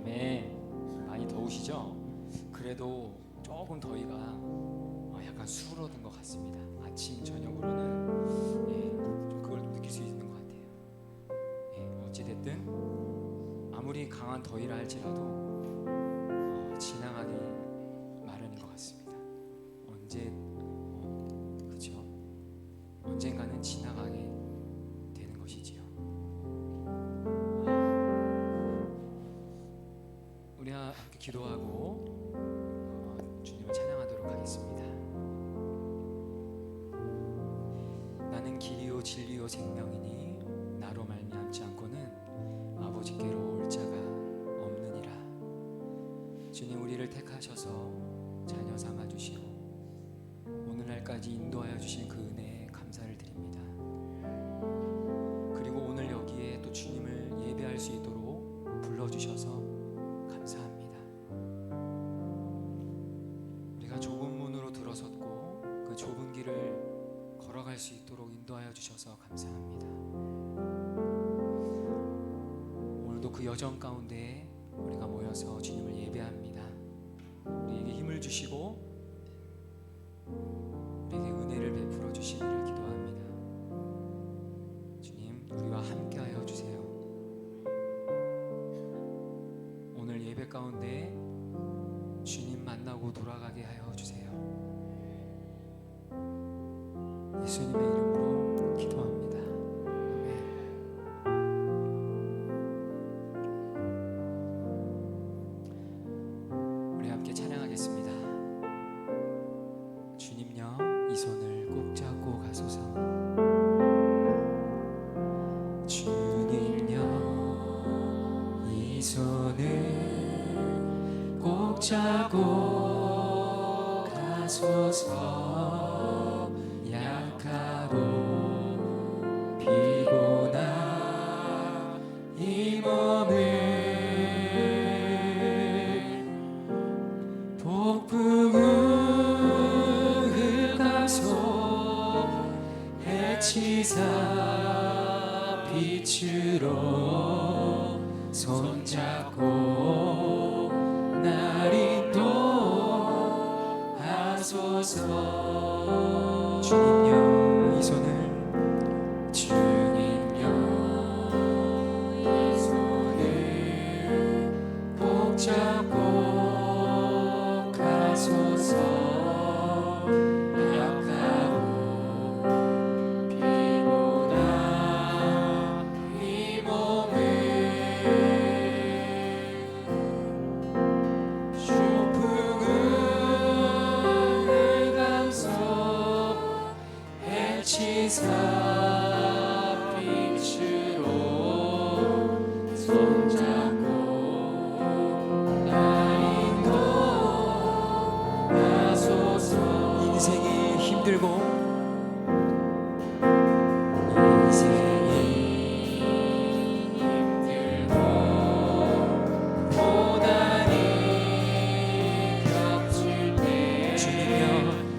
밤에 많이 더우시죠? 그래도 조금 더위가 약간 수그러든 것 같습니다. 아침 저녁으로는 좀 그걸 느낄 수 있는 것 같아요. 어찌됐든 아무리 강한 더위라 할지라도 지나가기 마련인 것 같습니다. 그렇죠? 언젠가는 지나가게 되는 것이지요. 우리 함께 기도하고 주님을 찬양하도록 하겠습니다. 나는 길이요 진리요 생명이니 나로 말미암지 않고는 아버지께로 올 자가 없느니라. 주님, 우리를 택하셔서 자녀 삼아 주시고 오늘날까지 인도하여 주신 그 은혜에 감사를 드립니다. 그리고 오늘 여기에 또 주님을 예배할 수 있도록 불러주셔서 감사합니다. 우리가 좁은 문으로 들어섰고 그 좁은 길을 걸어갈 수 있도록 인도하여 주셔서 감사합니다. 오늘도 그 여정 가운데 우리가 모여서 주님을 예배합니다. 우리에게 힘을 주시고 우리에게 은혜를 베풀어 주시기를 기도합니다. 주님, 우리와 함께하여 주세요. 오늘 예배 가운데 주님 만나고 돌아가게 하여 주세요. 예수님의 이름으로 기도합니다. 아멘. 우리 함께 찬양하겠습니다. 주님여 이 손을 꼭 잡고 가소서. 주님여 이 손을 꼭 잡고 가소서. 약하고 피곤한 이 몸을 폭풍우 흑암속 해치사 빛으로 손잡고 날 인도하소서. 주님여 이 손을 꼭 잡고 가소서. 약하고 피곤한 이 몸을 폭풍은 흑암속 해치사 빛으로 손잡고 인생이 힘들고 고난이 겹칠 때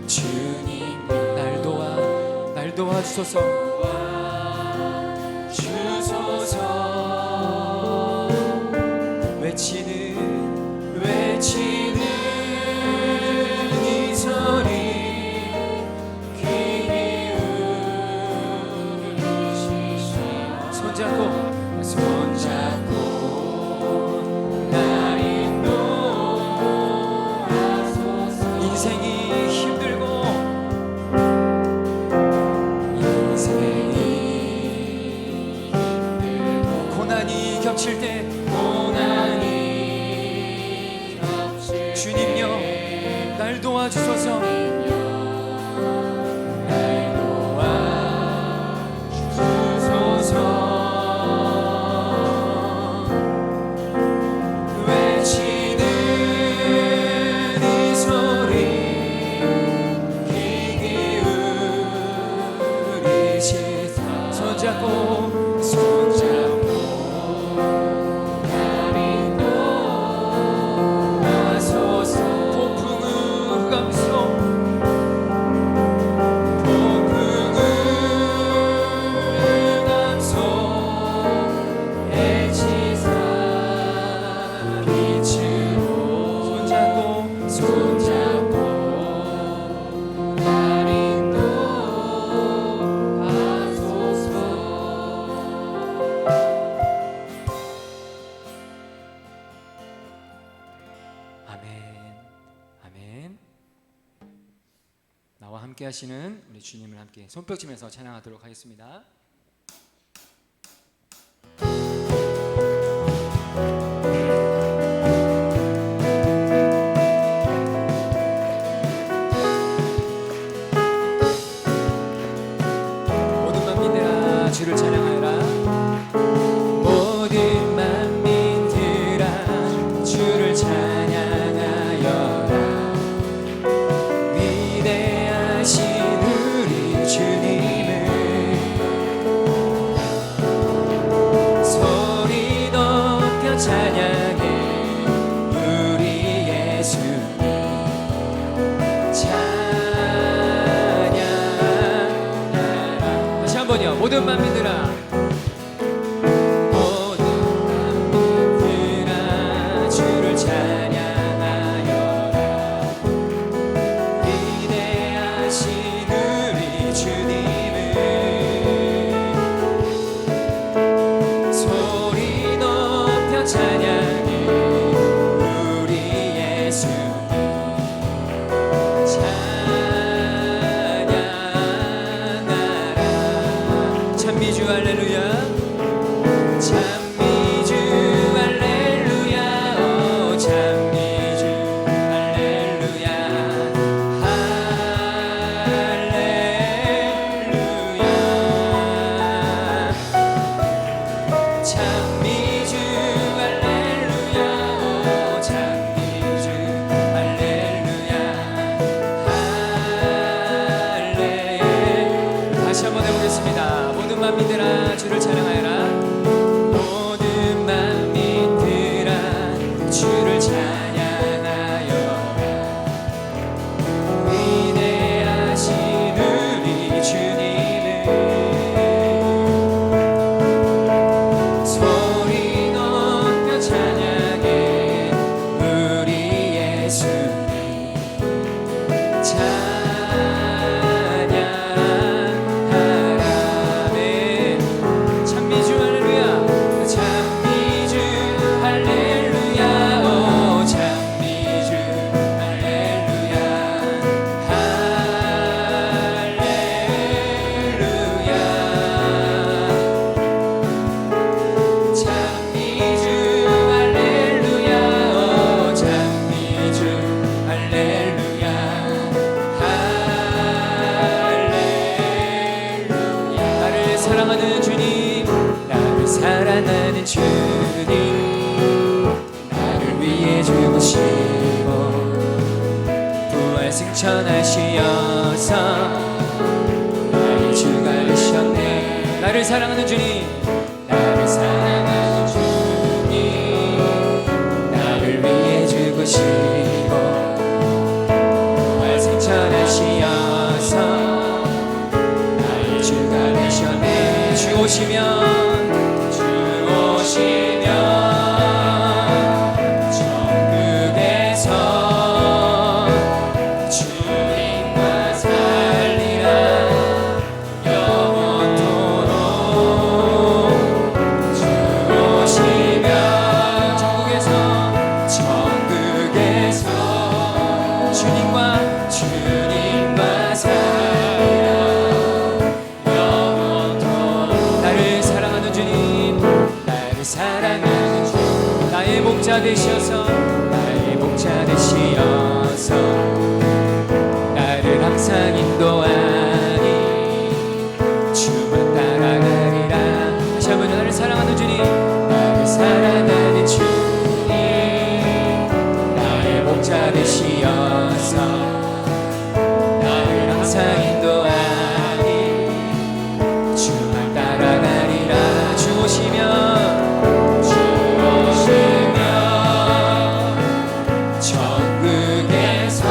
주님여 날 도와주소서. 외치는 이 소리 귀히 울리시소. 손잡고 날 인도하소서. 인생이 힘들고 고난이 겹칠 때 함께 하시는 우리 주님을 함께 손뼉치면서 찬양하도록 하겠습니다. 모든 만민들아 주를 찬양하여라. 모든 만민들아 주를 찬양하여라. 위대하신 우리 주님을 소리 높여 찬양해. 우리 예수님 찬양하라. 다시 한번요. 모든 만민들아 찬미주 할렐루야. 찬미주 할렐루야. 오 찬미주 할렐루야. 할렐루야. 찬미주 할렐루야. 오 찬미주 할렐루야. 할렐루야. 다시 한번 해보겠습니다. 모든 만민들아 주를 찬양하여라. 모든 만민들아 주를 찬양하여라. 위대하신 우리 주님을 소리 높여 찬양해. 우리 예수님 찬미주 할렐루야. 찬미주 할렐루야. 오 찬미주 할렐루야. 할렐루야. 찬미주 할렐루야. 오 찬미주 할렐루야. 할렐루야. 나를 사랑하는 주님, 나를 사랑하는 주님, 나를 위해 죽으시고 부활 승천하시어서 나의 주가 되셨네. 나를 사랑하는 주님, 나를 사랑하는 주님, 나를 위해 죽으시고 부활 승천하시어서 나의 주가 되셨네. 주 오시면 천국에서 주님과 살리라. 영원토록 주 오시면 천국에서 주님과 살리라. 영원토록. 나를 사랑하는 주님, 나를 사랑하는 주, 나의 목자 되시어서 나를 항상 인도하니 주만 따라가리라. 다시 한번 나를 사랑하는 주님, 나를 사랑하는 주님, 나의 목자 되시어서 나를 항상 인도하니 주만 따라가리라. 주 오시면 천국에서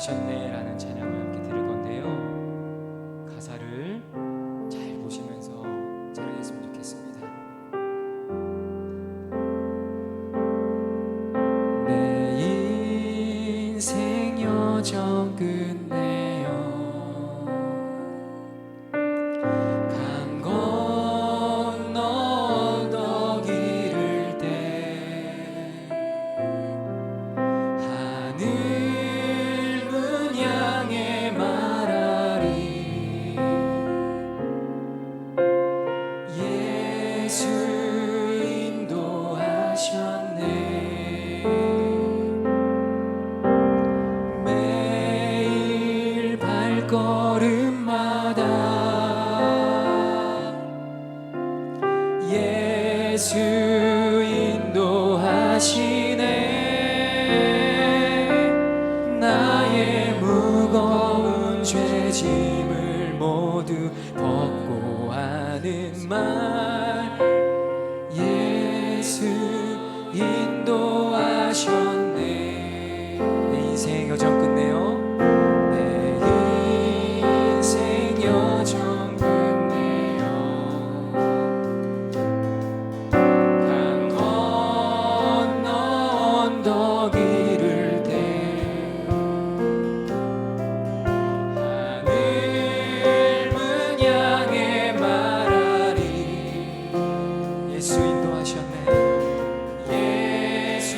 인도하셨네라는 찬양을 함께 들을 건데요. 가사를 잘 보시면서 찬양했으면 좋겠습니다. 내 인생 여정 끝내요 강 건너 언덕 이를 때 하늘 문 향해 말하리 예수 인도하셨네 매일 발걸음마다 예수 인도하시네 나의 무거운 죄짐을 모두 벗고 하는 말 예수 인도하셨네 내 인생 여정 끝내요 내 인생 여정 끝내요 강 건너 언덕 이를 때 하늘 문 향해 말하리 예수 인도하셨네 예수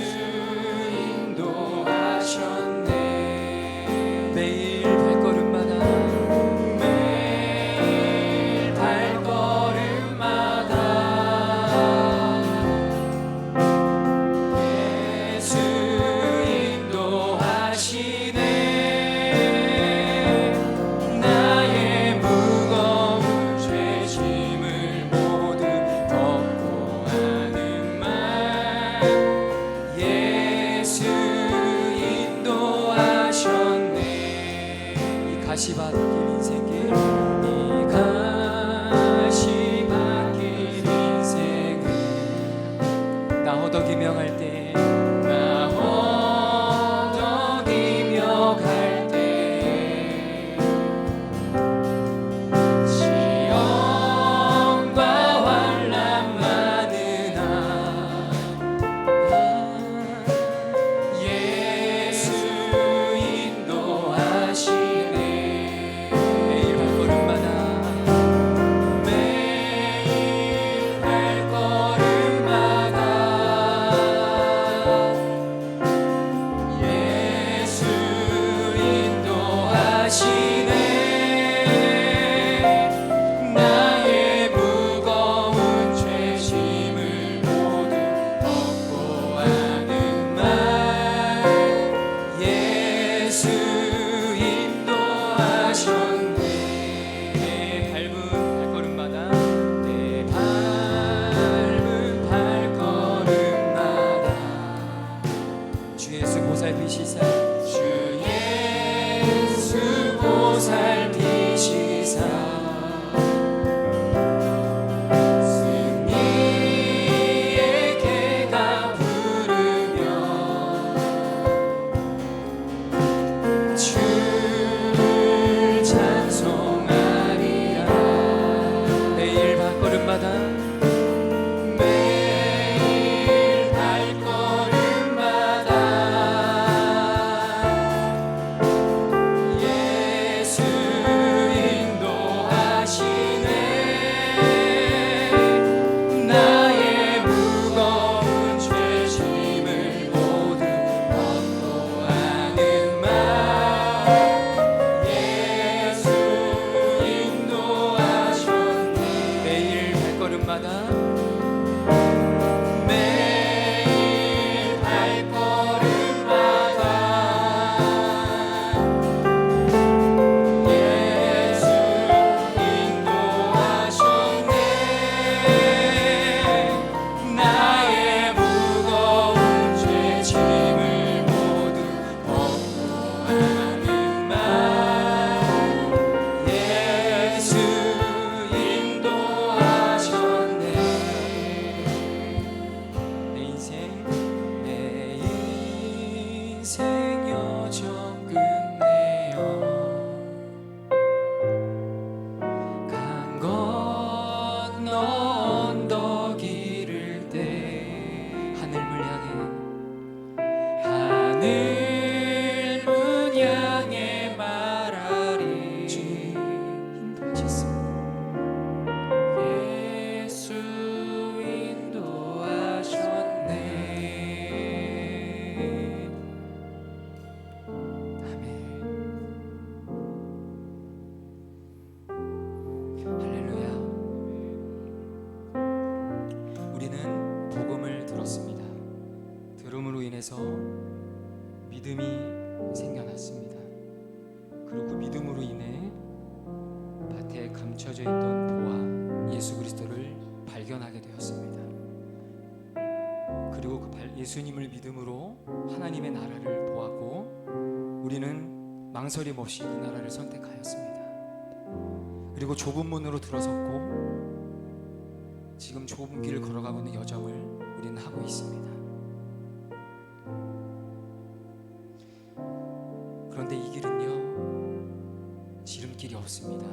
안에서 믿음이 생겨났습니다. 그리고 그 믿음으로 인해 밭에 감춰져 있던 보화 예수 그리스도를 발견하게 되었습니다. 그리고 그 예수님을 믿음으로 하나님의 나라를 보았고 우리는 망설임 없이 그 나라를 선택하였습니다. 그리고 좁은 문으로 들어섰고 지금 좁은 길을 걸어가고 있는 여정을 우리는 하고 있습니다. 그런데 이 길은요, 지름길이 없습니다.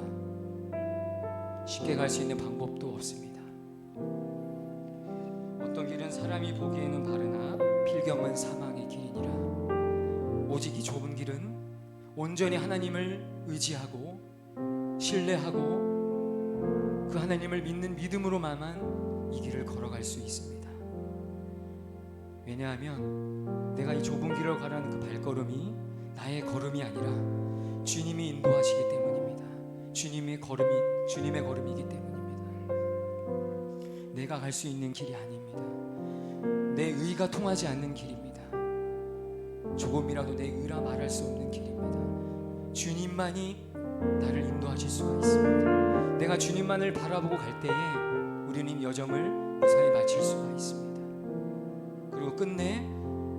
쉽게 갈 수 있는 방법도 없습니다. 어떤 길은 사람이 보기에는 바르나 필경은 사망의 길이니라. 오직 이 좁은 길은 온전히 하나님을 의지하고 신뢰하고 그 하나님을 믿는 믿음으로만 이 길을 걸어갈 수 있습니다. 왜냐하면 내가 이 좁은 길을 가라는 그 발걸음이 나의 걸음이 아니라 주님이 인도하시기 때문입니다. 주님의 걸음이기 때문입니다. 내가 갈 수 있는 길이 아닙니다. 내 의가 통하지 않는 길입니다. 조금이라도 내 의라 말할 수 없는 길입니다. 주님만이 나를 인도하실 수가 있습니다. 내가 주님만을 바라보고 갈 때에 우리는 여정을 무사히 마칠 수가 있습니다. 그리고 끝내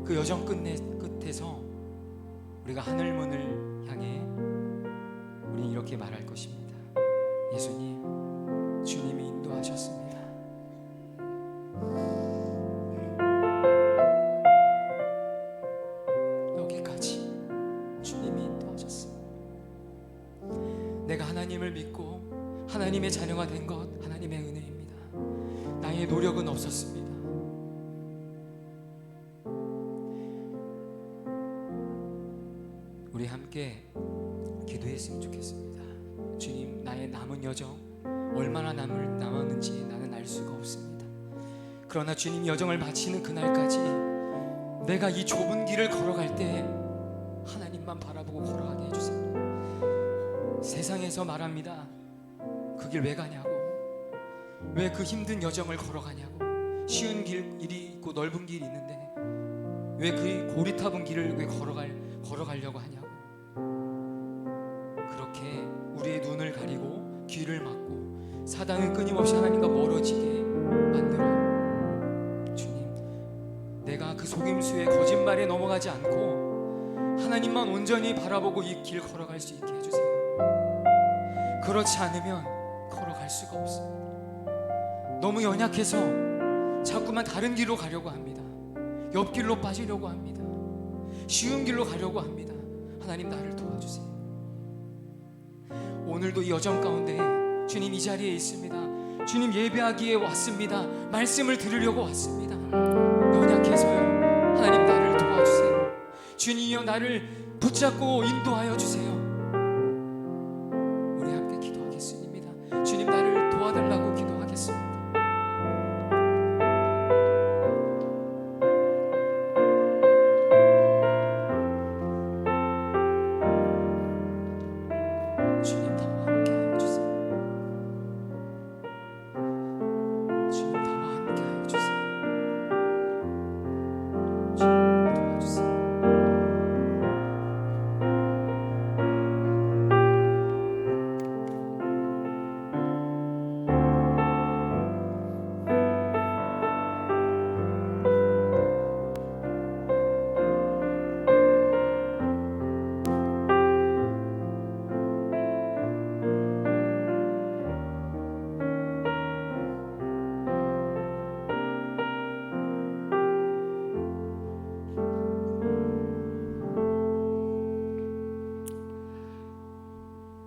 그 여정 끝에서 우리가 하늘문을 향해 우리는 이렇게 말할 것입니다. 예수님, 주님이 인도하셨습니다. 여기까지 주님이 인도하셨습니다. 내가 하나님을 믿고 하나님의 자녀가 된 것 하나님의 은혜입니다. 나의 노력은 없었습니다. 우리 함께 기도했으면 좋겠습니다. 주님, 나의 남은 여정 얼마나 남았는지 나는 알 수가 없습니다. 그러나 주님 여정을 마치는 그날까지 내가 이 좁은 길을 걸어갈 때 하나님만 바라보고 걸어가게 해주세요. 세상에서 말합니다. 그 길 왜 가냐고, 왜 그 힘든 여정을 걸어가냐고, 쉬운 길이 있고 넓은 길이 있는데 왜 그 고리타분 길을 왜 걸어가려고 하냐고. 그렇게 우리의 눈을 가리고 귀를 막고 사단은 끊임없이 하나님과 멀어지게 만들어. 주님, 내가 그 속임수의 거짓말에 넘어가지 않고 하나님만 온전히 바라보고 이 길 걸어갈 수 있게 해주세요. 그렇지 않으면 걸어갈 수가 없습니다. 너무 연약해서 자꾸만 다른 길로 가려고 합니다. 옆길로 빠지려고 합니다. 쉬운 길로 가려고 합니다. 하나님, 나를 도와주세요. 오늘도 이 여정 가운데 주님 이 자리에 있습니다. 주님 예배하기에 왔습니다. 말씀을 들으려고 왔습니다. 연약해서요. 하나님, 나를 도와주세요. 주님이여, 나를 붙잡고 인도하여 주세요. 우리 함께 기도하겠습니다. 주님, 나를 도와달라고 기도하겠습니다.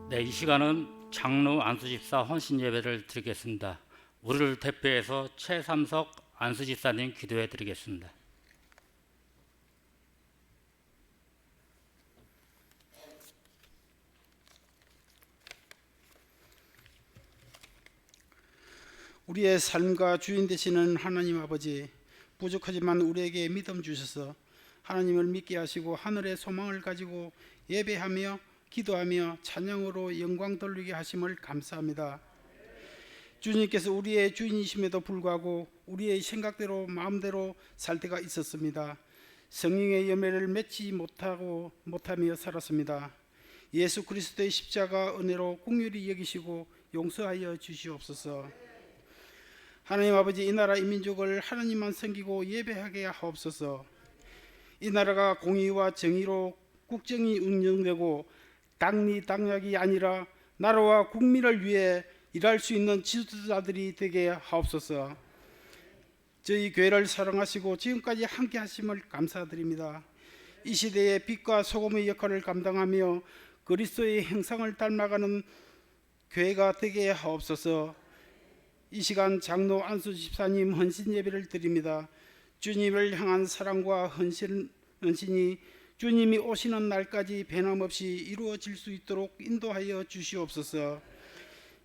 네, 이 시간은 장로 안수집사 헌신 예배를 드리겠습니다. 우리를 대표해서 최삼석 안수집사님 기도해 드리겠습니다. 우리의 삶과 주인 되시는 하나님 아버지, 부족하지만 우리에게 믿음 주셔서 하나님을 믿게 하시고 하늘의 소망을 가지고 예배하며 기도하며 찬양으로 영광 돌리게 하심을 감사합니다. 주님께서 우리의 주인이심에도 불구하고 우리의 생각대로 마음대로 살 때가 있었습니다. 성령의 열매를 맺지 못하며 살았습니다. 예수 그리스도의 십자가 은혜로 긍휼히 여기시고 용서하여 주시옵소서. 하나님 아버지, 이 나라 이 민족을 하나님만 섬기고 예배하게 하옵소서. 이 나라가 공의와 정의로 국정이 운영되고 당리 당략이 아니라 나라와 국민을 위해 일할 수 있는 지도자들이 되게 하옵소서. 저희 교회를 사랑하시고 지금까지 함께 하심을 감사드립니다. 이 시대의 빛과 소금의 역할을 감당하며 그리스도의 형상을 닮아가는 교회가 되게 하옵소서. 이 시간 장로 안수 집사님 헌신 예배를 드립니다. 주님을 향한 사랑과 헌신이 주님이 오시는 날까지 변함없이 이루어질 수 있도록 인도하여 주시옵소서.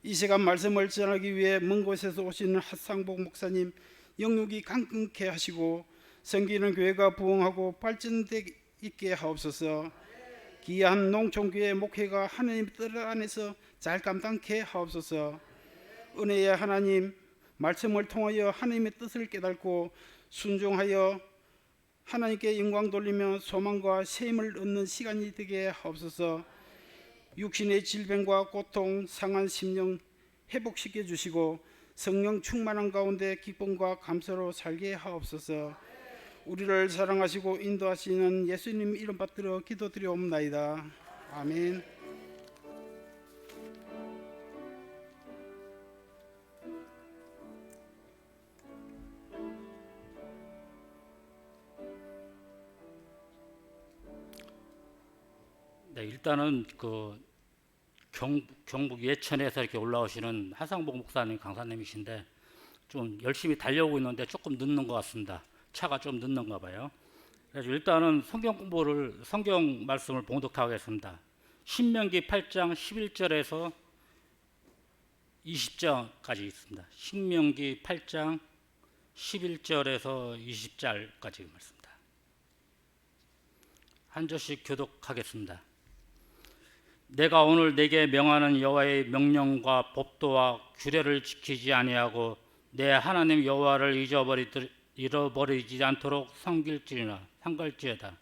이 시간 말씀을 전하기 위해 먼 곳에서 오신 핫상복 목사님 영육이 강건케 하시고 섬기는 교회가 부흥하고 발전되게 있게 하옵소서. 귀한 농촌교회 목회가 하나님 뜻 안에서 잘 감당케 하옵소서. 은혜의 하나님, 말씀을 통하여 하나님의 뜻을 깨닫고 순종하여 하나님께 영광 돌리며 소망과 셈을 얻는 시간이 되게 하옵소서. 육신의 질병과 고통, 상한 심령 회복시켜 주시고 성령 충만한 가운데 기쁨과 감사로 살게 하옵소서. 우리를 사랑하시고 인도하시는 예수님 이름 받들어 기도드리옵나이다. 아멘. 네, 일단은 경북 예천에서 이렇게 올라오시는 하상복 목사님, 강사님이신데 좀 열심히 달려오고 있는데 조금 늦는 것 같습니다. 차가 좀 늦는가 봐요. 그래서 일단은 성경 말씀을 봉독하겠습니다. 신명기 8장 11절에서 20절까지 있습니다. 신명기 8장 11절에서 20절까지 말씀입니다. 한 절씩 교독하겠습니다. 내가 오늘 내게 명하는 여호와의 명령과 법도와 규례를 지키지 아니하고 내 하나님 여호와를 잃어버리지 않도록 삼갈지어다.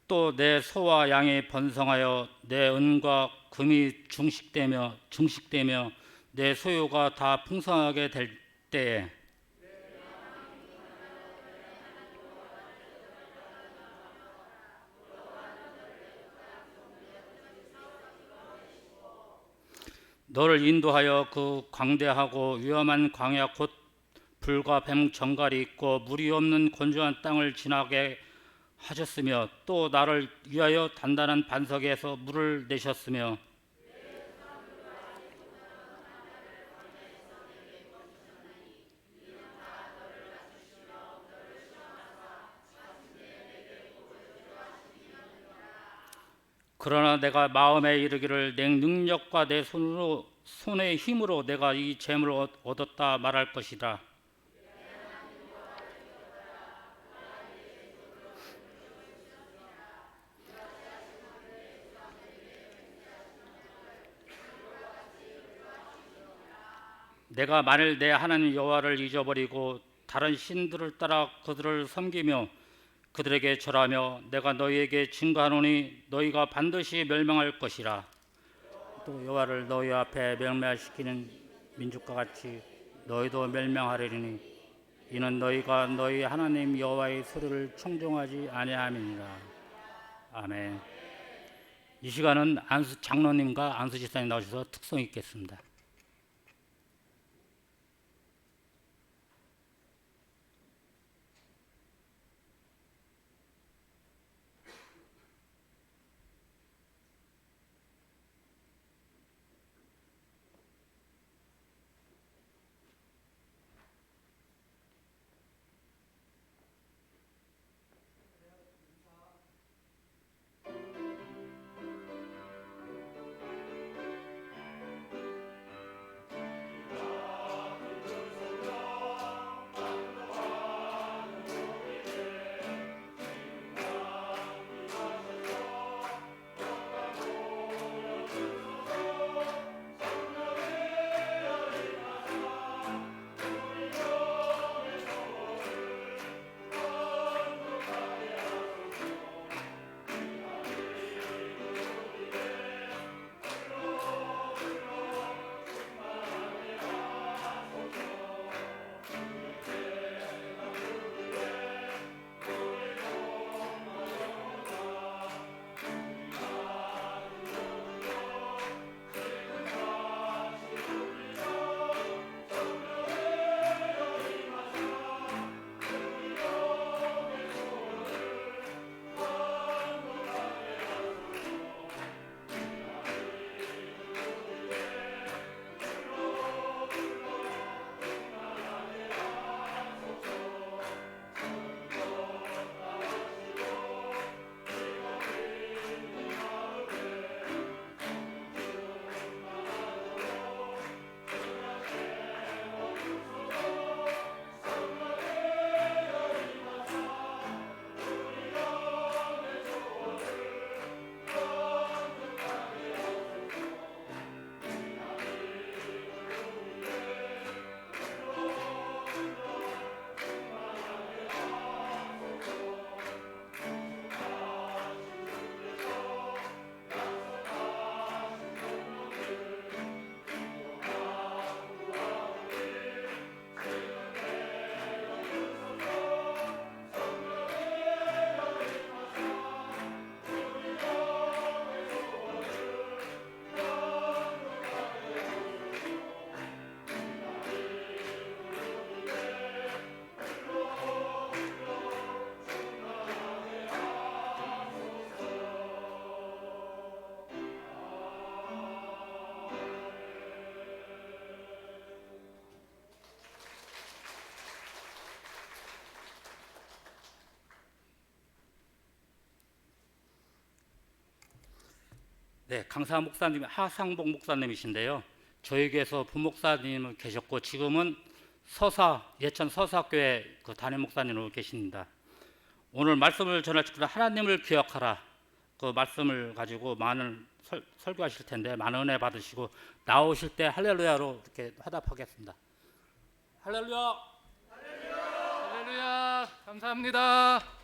또 내 소와 양이 번성하여 내 은과 금이 증식되며 내 소유가 다 풍성하게 될 때에 너를 인도하여 그 광대하고 위험한 광야 곧 불과 뱀 정갈이 있고 물이 없는 건조한 땅을 지나게 하셨으며 또 나를 위하여 단단한 반석에서 물을 내셨으며 그러나 내가 마음에 이르기를 내 능력과 내 손의 힘으로 내가 이 재물을 얻었다 말할 것이다. 내가 만일 내 하나님 여호와를 잊어버리고 다른 신들을 따라 그들을 섬기며 그들에게 절하며 내가 너희에게 증거하노니 너희가 반드시 멸망할 것이라. 또 여호와를 너희 앞에 멸망시키는 민족과 같이 너희도 멸망하리니 이는 너희가 너희 하나님 여호와의 소리를 청종하지 아니함이니라. 아멘. 이 시간은 장로님과 안수 집사님 나오셔서 특성 있겠습니다. 네, 강사 목사님 하상복 목사님이신데요. 저희 교회에서 부목사님 계셨고 지금은 예천 서사교회 그 담임 목사님으로 계십니다. 오늘 말씀을 전할 때 하나님을 기억하라 그 말씀을 가지고 많은 설교하실 텐데 많은 은혜 받으시고 나오실 때 할렐루야로 이렇게 화답하겠습니다. 할렐루야. 할렐루야. 감사합니다.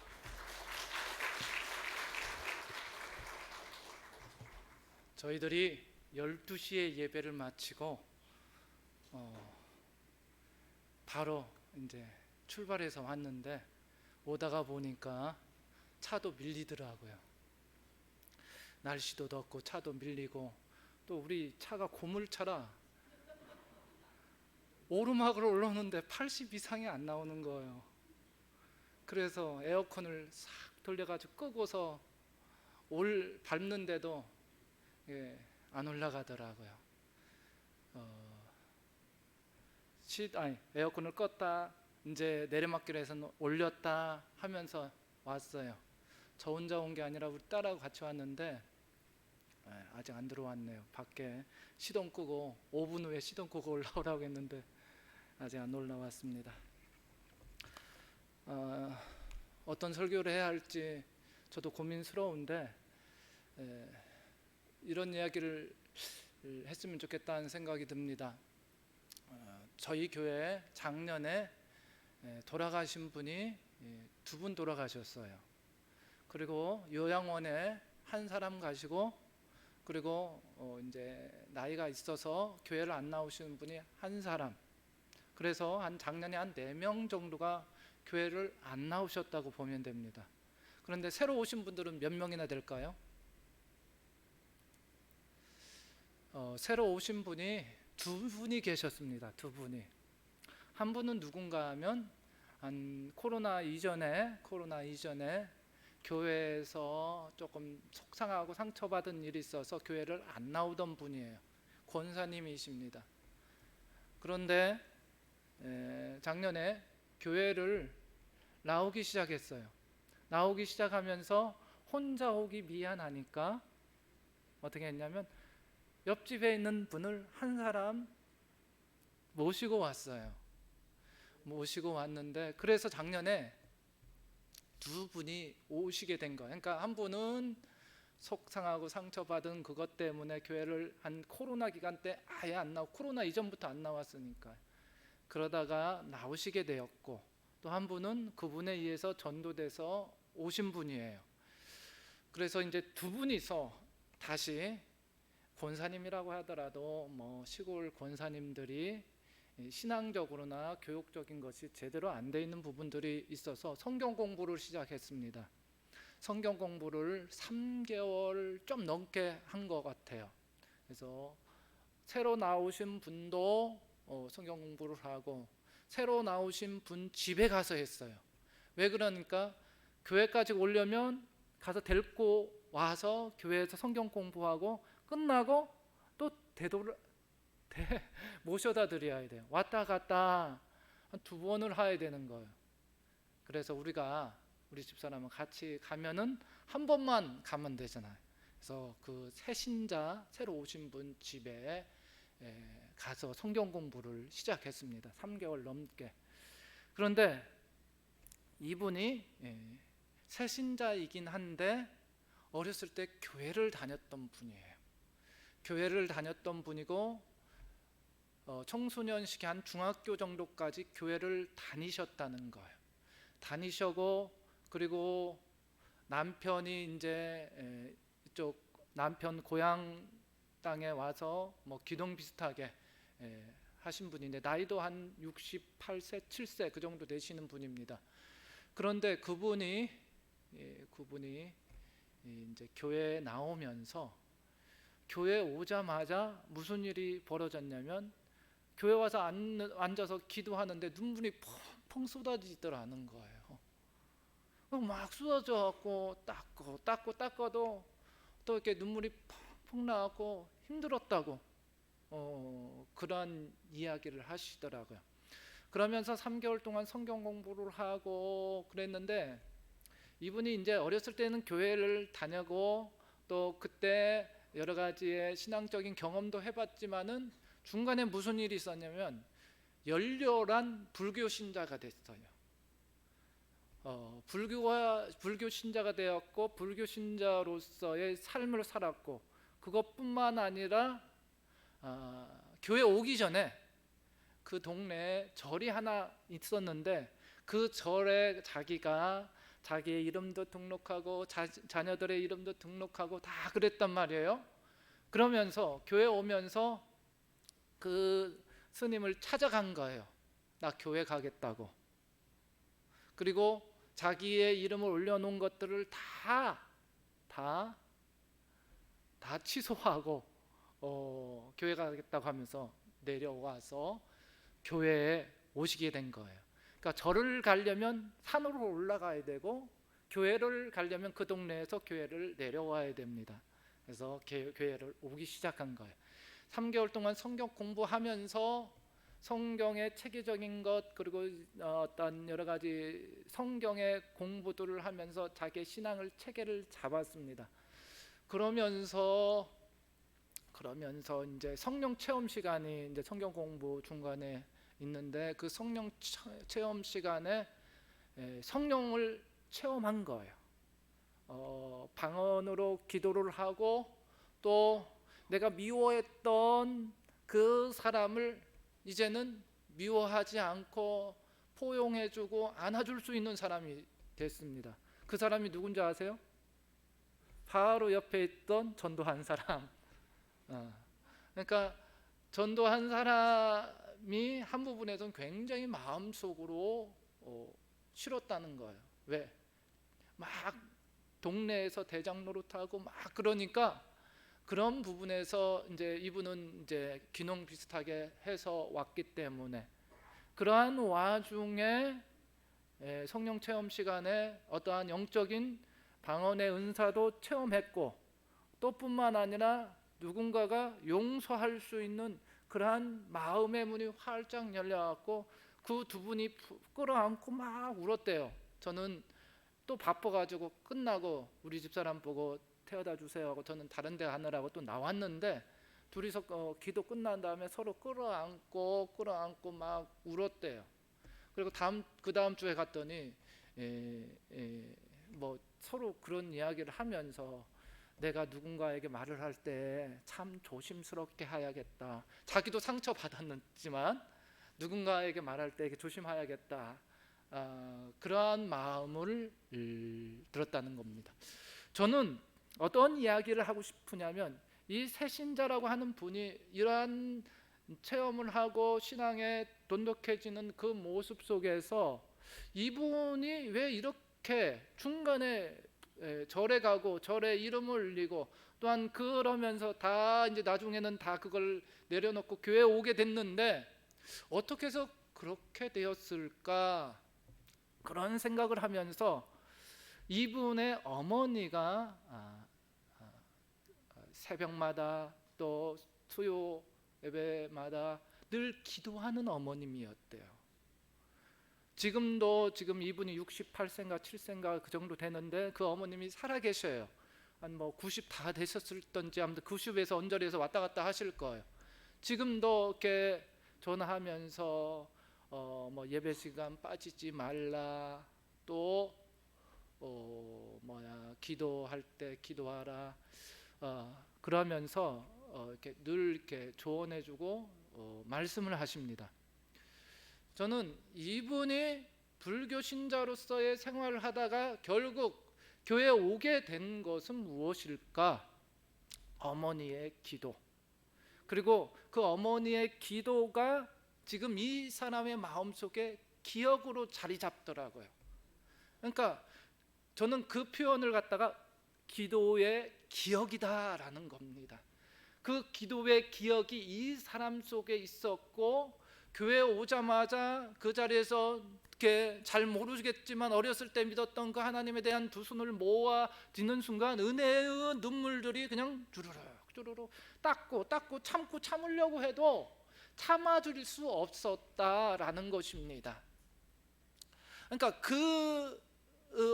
저희들이 12시에 예배를 마치고 바로 이제 출발해서 왔는데 오다가 보니까 차도 밀리더라고요. 날씨도 덥고 차도 밀리고 또 우리 차가 고물차라 오르막을 올라오는데 80 이상이 안 나오는 거예요. 그래서 에어컨을 싹 돌려가지고 끄고서 밟는데도 안 올라가더라고요. 에어컨을 껐다 이제 내리막길에서 올렸다 하면서 왔어요. 저 혼자 온 게 아니라 우리 딸하고 같이 왔는데 아직 안 들어왔네요. 밖에 시동 끄고 5분 후에 시동 끄고 올라오라고 했는데 아직 안 올라왔습니다. 어떤 설교를 해야 할지 저도 고민스러운데 이런 이야기를 했으면 좋겠다는 생각이 듭니다. 저희 교회에 작년에 돌아가신 분이 2분 돌아가셨어요. 그리고 요양원에 한 사람 가시고 그리고 이제 나이가 있어서 교회를 안 나오시는 분이 한 사람. 그래서 작년에 한 4명 정도가 교회를 안 나오셨다고 보면 됩니다. 그런데 새로 오신 분들은 몇 명이나 될까요? 새로 오신 분이 2분이 계셨습니다. 2분이. 한 분은 누군가 하면 코로나 이전에 교회에서 조금 속상하고 상처받은 일이 있어서 교회를 안 나오던 분이에요. 권사님이십니다. 그런데 작년에 교회를 나오기 시작했어요. 나오기 시작하면서 혼자 오기 미안하니까 어떻게 했냐면 옆집에 있는 분을 한 사람 모시고 왔어요. 모시고 왔는데 그래서 작년에 2분이 오시게 된 거예요. 그러니까 한 분은 속상하고 상처받은 그것 때문에 교회를 코로나 기간 때 아예 안 나오고 코로나 이전부터 안 나왔으니까 그러다가 나오시게 되었고 또 한 분은 그분에 의해서 전도돼서 오신 분이에요. 그래서 이제 2분이서 다시 권사님이라고 하더라도 시골 권사님들이 신앙적으로나 교육적인 것이 제대로 안 돼 있는 부분들이 있어서 성경 공부를 시작했습니다. 성경 공부를 3개월 좀 넘게 한 것 같아요. 그래서 새로 나오신 분도 성경 공부를 하고 새로 나오신 분 집에 가서 했어요. 왜 그러니까 교회까지 오려면 가서 데리고 와서 교회에서 성경 공부하고 끝나고 또 모셔다 드려야 돼요. 왔다 갔다 한 2번을 해야 되는 거예요. 그래서 우리 집사람은 같이 가면은 한 번만 가면 되잖아요. 그래서 그 새로 오신 분 집에 가서 성경 공부를 시작했습니다. 3개월 넘게. 그런데 이분이 새신자이긴 한데 어렸을 때 교회를 다녔던 분이에요. 교회를 다녔던 분이고 청소년시기 한 중학교 정도까지 교회를 다니셨다는 거예요. 다니셔고 그리고 남편이 이제 이쪽 남편 고향 땅에 와서 기동 비슷하게 하신 분인데 나이도 한 68세, 7세 그 정도 되시는 분입니다. 그런데 그분이 이제 교회에 나오면서 교회에 오자마자 무슨 일이 벌어졌냐면 교회 와서 앉아서 기도하는데 눈물이 펑펑 쏟아지더라는 거예요. 막 쏟아져갖고 닦아도 또 이렇게 눈물이 펑펑 나고 힘들었다고 그런 이야기를 하시더라고요. 그러면서 3개월 동안 성경 공부를 하고 그랬는데 이분이 이제 어렸을 때는 교회를 다니고 또 그때 여러 가지의 신앙적인 경험도 해봤지만은 중간에 무슨 일이 있었냐면 열렬한 불교 신자가 됐어요. 불교 신자가 되었고 불교 신자로서의 삶을 살았고, 그것뿐만 아니라 교회 오기 전에 그 동네에 절이 하나 있었는데 그 절에 자기가 자기의 이름도 등록하고 자녀들의 이름도 등록하고 다 그랬단 말이에요. 그러면서 교회 오면서 그 스님을 찾아간 거예요. 나 교회 가겠다고. 그리고 자기의 이름을 올려놓은 것들을 다 취소하고 교회 가겠다고 하면서 내려와서 교회에 오시게 된 거예요. 그러니까 절을 가려면 산으로 올라가야 되고 교회를 가려면 그 동네에서 교회를 내려와야 됩니다. 그래서 교회를 오기 시작한 거예요. 3개월 동안 성경 공부하면서 성경의 체계적인 것, 그리고 어떤 여러 가지 성경의 공부들을 하면서 자기의 신앙을 체계를 잡았습니다. 그러면서 이제 성령 체험 시간이 이제 성경 공부 중간에 있는데, 그 성령 체험 시간에 성령을 체험한 거예요. 방언으로 기도를 하고 또 내가 미워했던 그 사람을 이제는 미워하지 않고 포용해주고 안아줄 수 있는 사람이 됐습니다. 그 사람이 누군지 아세요? 바로 옆에 있던 전도한 사람. 그러니까 전도한 사람이 한 부분에서는 굉장히 마음속으로 싫었다는 거예요. 왜? 막 동네에서 대장 노릇하고 막 그러니까 그런 부분에서 이제 이분은 이제 귀농 비슷하게 해서 왔기 때문에 그러한 와중에 성령 체험 시간에 어떠한 영적인 방언의 은사도 체험했고, 또 뿐만 아니라 누군가가 용서할 수 있는 그러한 마음의 문이 활짝 열려갖고 그 두 분이 끌어안고 막 울었대요. 저는 또 바빠가지고 끝나고 우리 집사람 보고 태워다 주세요 하고 저는 다른 데 가느라고 또 나왔는데, 둘이서 기도 끝난 다음에 서로 끌어안고 막 울었대요. 그리고 그 다음 주에 갔더니 뭐 서로 그런 이야기를 하면서 내가 누군가에게 말을 할 때 참 조심스럽게 해야겠다. 자기도 상처 받았지만 누군가에게 말할 때 조심해야겠다. 그러한 마음을 들었다는 겁니다. 저는 어떤 이야기를 하고 싶으냐면, 이 새신자라고 하는 분이 이러한 체험을 하고 신앙에 돈독해지는 그 모습 속에서 이분이 왜 이렇게 중간에 절에 가고 절에 이름을 올리고 또한 그러면서 다 이제 나중에는 다 그걸 내려놓고 교회에 오게 됐는데 어떻게 해서 그렇게 되었을까, 그런 생각을 하면서 이분의 어머니가 새벽마다 또 수요 예배마다 늘 기도하는 어머님이었대요. 지금 이분이 68세인가 7세인가 그 정도 되는데 그 어머님이 살아 계셔요. 한 뭐 90 다 되셨을던지 아무튼 90에서 언저리에서 왔다 갔다 하실 거예요. 지금도 이렇게 전화하면서 뭐 예배 시간 빠지지 말라, 또 기도할 때 기도하라, 그러면서 이렇게 늘 이렇게 조언해주고 말씀을 하십니다. 저는 이분이 불교 신자로서의 생활을 하다가 결국 교회에 오게 된 것은 무엇일까? 어머니의 기도. 그리고 그 어머니의 기도가 지금 이 사람의 마음속에 기억으로 자리 잡더라고요. 그러니까 저는 그 표현을 갖다가 기도의 기억이다라는 겁니다. 그 기도의 기억이 이 사람 속에 있었고, 교회에 오자마자 그 자리에서 이렇게 잘 모르겠지만 어렸을 때 믿었던 그 하나님에 대한 두 손을 모아 딛는 순간 은혜의 눈물들이 그냥 주르륵 닦고 참으려고 해도 참아줄 수 없었다라는 것입니다. 그러니까 그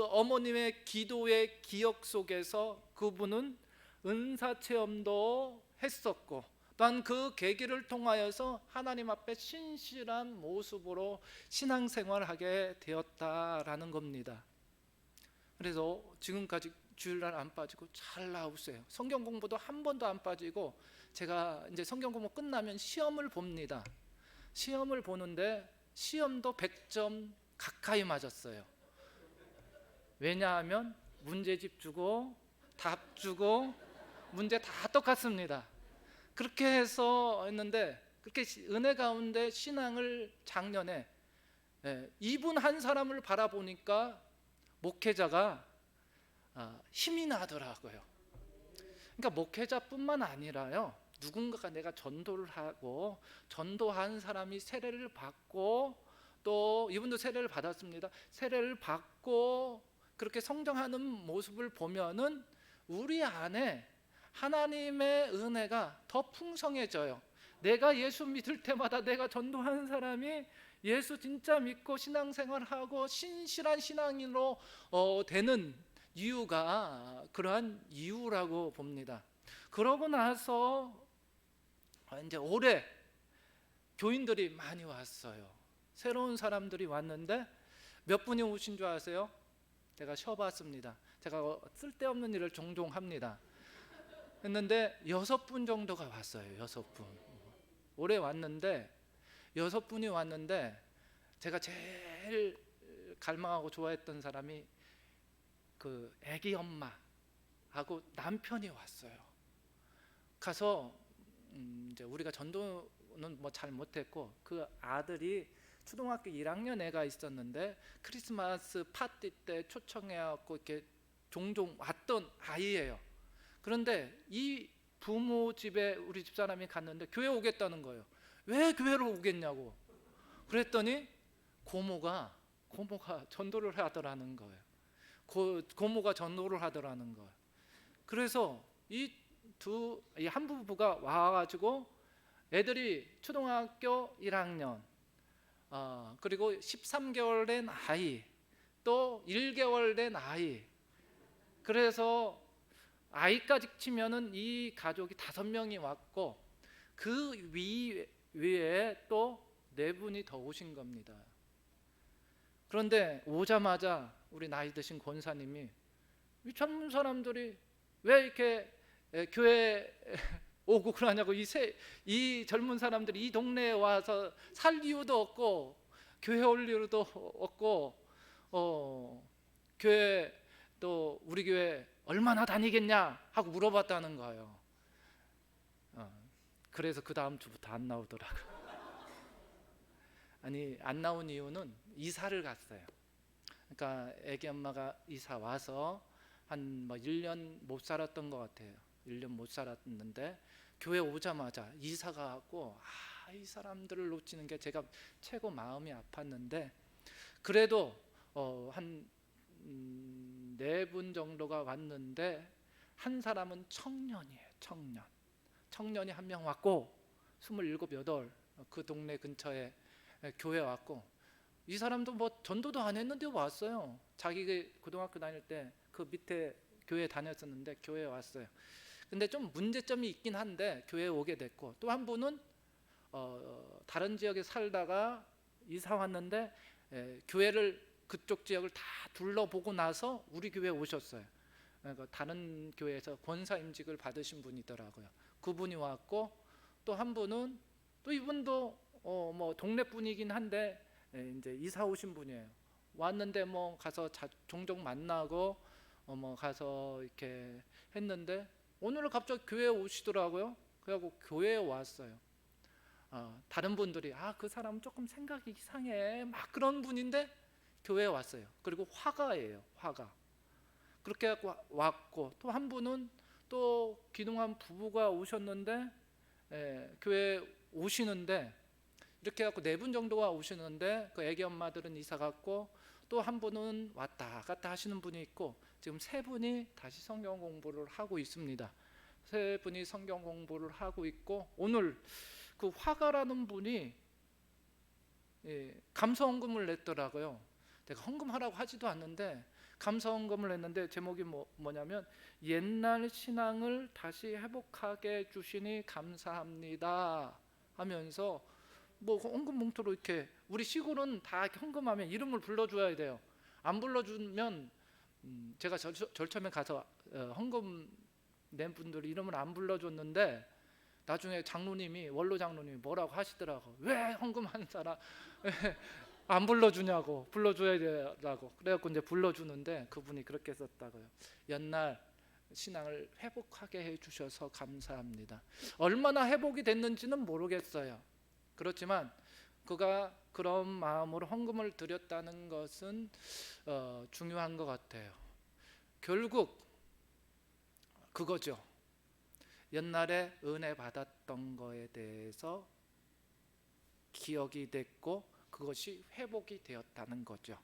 어머님의 기도의 기억 속에서 그분은 은사 체험도 했었고, 또한 그 계기를 통하여서 하나님 앞에 신실한 모습으로 신앙생활하게 되었다라는 겁니다. 그래서 지금까지 주일날 안 빠지고 잘 나오세요. 성경 공부도 한 번도 안 빠지고, 제가 이제 성경 공부 끝나면 시험을 봅니다. 시험을 보는데 시험도 100점 가까이 맞았어요. 왜냐하면 문제집 주고 답 주고 문제 다 똑같습니다. 그렇게 해서 했는데, 그렇게 은혜 가운데 신앙을 작년에 이분 한 사람을 바라보니까 목회자가 힘이 나더라고요. 그러니까 목회자뿐만 아니라요, 누군가가 내가 전도를 하고 전도한 사람이 세례를 받고, 또 이분도 세례를 받았습니다. 세례를 받고 그렇게 성장하는 모습을 보면은 우리 안에 하나님의 은혜가 더 풍성해져요. 내가 예수 믿을 때마다 내가 전도하는 사람이 예수 진짜 믿고 신앙생활하고 신실한 신앙인으로 되는 이유가 그러한 이유라고 봅니다. 그러고 나서 이제 올해 교인들이 많이 왔어요. 새로운 사람들이 왔는데 몇 분이 오신 줄 아세요? 제가 쉬어봤습니다. 제가 쓸데없는 일을 종종 합니다. 했는데 6분 정도가 왔어요. 6분. 올해 왔는데 6분이 왔는데, 제가 제일 갈망하고 좋아했던 사람이 그 애기 엄마하고 남편이 왔어요. 가서 이제 우리가 전도는 뭐 잘 못했고, 그 아들이 초등학교 1학년 애가 있었는데 크리스마스 파티 때 초청해갖고 이렇게 종종 왔던 아이예요. 그런데 이 부모 집에 우리 집사람이 갔는데 교회 오겠다는 거예요. 왜 교회로 오겠냐고. 그랬더니 고모가 전도를 하더라는 거예요. 고모가 전도를 하더라는 거예요. 그래서 이 한 부부가 와가지고 애들이 초등학교 1학년, 그리고 13개월 된 아이, 또 1개월 된 아이, 그래서 아이까지 치면은 이 가족이 5명이 왔고, 그 위에 또 4분이 더 오신 겁니다. 그런데 오자마자 우리 나이 드신 권사님이, 이 젊은 사람들이 왜 이렇게 교회 오고 그러냐고, 이 젊은 사람들이 이 동네에 와서 살 이유도 없고 교회 올 이유도 없고, 교회 또 우리 교회 얼마나 다니겠냐 하고 물어봤다는 거예요. 그래서 그 다음 주부터 안 나오더라고요. 아니, 안 나온 이유는 이사를 갔어요. 그러니까 애기 엄마가 이사 와서 한 1년 못 살았던 것 같아요. 1년 못 살았는데 교회 오자마자 이사가 왔고, 이 사람들을 놓치는 게 제가 최고 마음이 아팠는데, 그래도 한 4분 정도가 왔는데, 한 사람은 청년이에요. 청년이 한 명 왔고, 27, 8, 그 동네 근처에 교회 왔고, 이 사람도 뭐 전도도 안 했는데 왔어요. 자기 고등학교 다닐 때 그 밑에 교회 다녔었는데 교회에 왔어요. 근데 좀 문제점이 있긴 한데 교회에 오게 됐고, 또 한 분은 다른 지역에 살다가 이사 왔는데 교회를, 그쪽 지역을 다 둘러보고 나서 우리 교회에 오셨어요. 그러니까 다른 교회에서 권사 임직을 받으신 분이더라고요. 그분이 왔고, 또 한 분은, 또 이분도 뭐 동네 분이긴 한데 이제 이사 오신 분이에요. 왔는데 뭐 가서 종종 만나고 뭐 가서 이렇게 했는데, 오늘 갑자기 교회에 오시더라고요. 그래갖고 교회에 왔어요. 다른 분들이 그 사람은 조금 생각이 이상해 막 그런 분인데 교회에 왔어요. 그리고 화가예요. 화가. 그렇게 해갖고 왔고, 또 한 분은 또 기둥한 부부가 오셨는데 교회에 오시는데, 이렇게 해갖고 4분 정도가 오시는데 그 애기 엄마들은 이사 갔고, 또 한 분은 왔다 갔다 하시는 분이 있고, 지금 3분이 다시 성경 공부를 하고 있습니다. 3분이 성경 공부를 하고 있고, 오늘 그 화가라는 분이 감소 헌금을 냈더라고요. 내가 헌금하라고 하지도 않는데 감사 헌금을 했는데 제목이 뭐냐면 옛날 신앙을 다시 회복하게 해주시니 감사합니다 하면서 뭐 헌금 봉투로 이렇게, 우리 시골은 다 헌금하면 이름을 불러줘야 돼요. 안 불러주면 제가 절첨에 가서 헌금 낸 분들 이름을 안 불러줬는데 나중에 장로님이, 원로 장로님이 뭐라고 하시더라고. 왜 헌금하는 사람 안 불러주냐고, 불러줘야 되라고. 그래갖고 이제 불러주는데 그분이 그렇게 썼다고요. 옛날 신앙을 회복하게 해주셔서 감사합니다. 얼마나 회복이 됐는지는 모르겠어요. 그렇지만 그가 그런 마음으로 헌금을 드렸다는 것은 중요한 것 같아요. 결국 그거죠. 옛날에 은혜 받았던 거에 대해서 기억이 됐고 그것이 회복이 되었다는 거죠.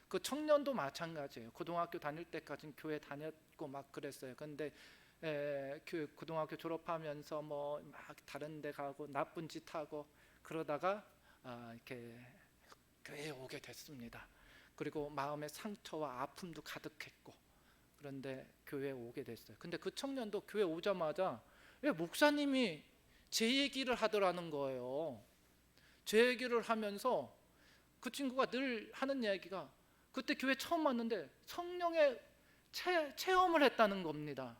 그 청년도 마찬가지예요. 고등학교 다닐 때까지는 교회 다녔고 막 그랬어요. 근데 고등학교 졸업하면서 뭐 막 다른 데 가고 나쁜 짓 하고 그러다가 이렇게 교회에 오게 됐습니다. 그리고 마음의 상처와 아픔도 가득했고, 그런데 교회에 오게 됐어요. 근데 그 청년도 교회 오자마자 왜 목사님이 제 얘기를 하더라는 거예요. 제 얘기를 하면서 그 친구가 늘 하는 이야기가 그때 교회 처음 왔는데 성령의 체험을 했다는 겁니다.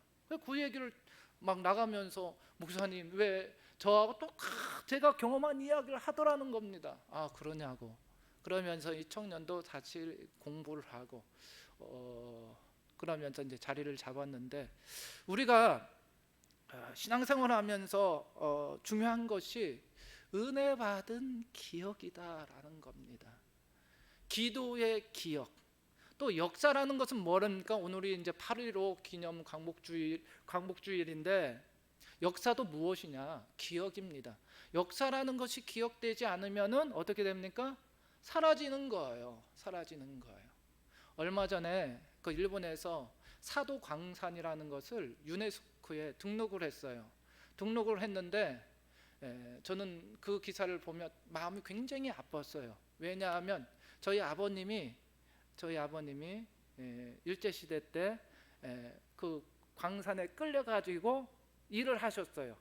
그 얘기를 막 나가면서 목사님 왜 저하고 똑같이 제가 경험한 이야기를 하더라는 겁니다. 아, 그러냐고. 그러면서 이 청년도 다시 공부를 하고 그러면서 이제 자리를 잡았는데, 우리가 신앙생활하면서 중요한 것이 은혜 받은 기억이다라는 겁니다. 기도의 기억. 또 역사라는 것은 뭐랍니까? 오늘이 이제 8.15 기념 광복주일인데 역사도 무엇이냐? 기억입니다. 역사라는 것이 기억되지 않으면은 어떻게 됩니까? 사라지는 거예요. 사라지는 거예요. 얼마 전에 그 일본에서 사도 광산이라는 것을 유네스코에 등록을 했어요. 등록을 했는데 저는 그 기사를 보면 마음이 굉장히 아팠어요. 왜냐하면 저희 아버님이 일제시대 때 그 광산에 끌려가지고 일을 하셨어요.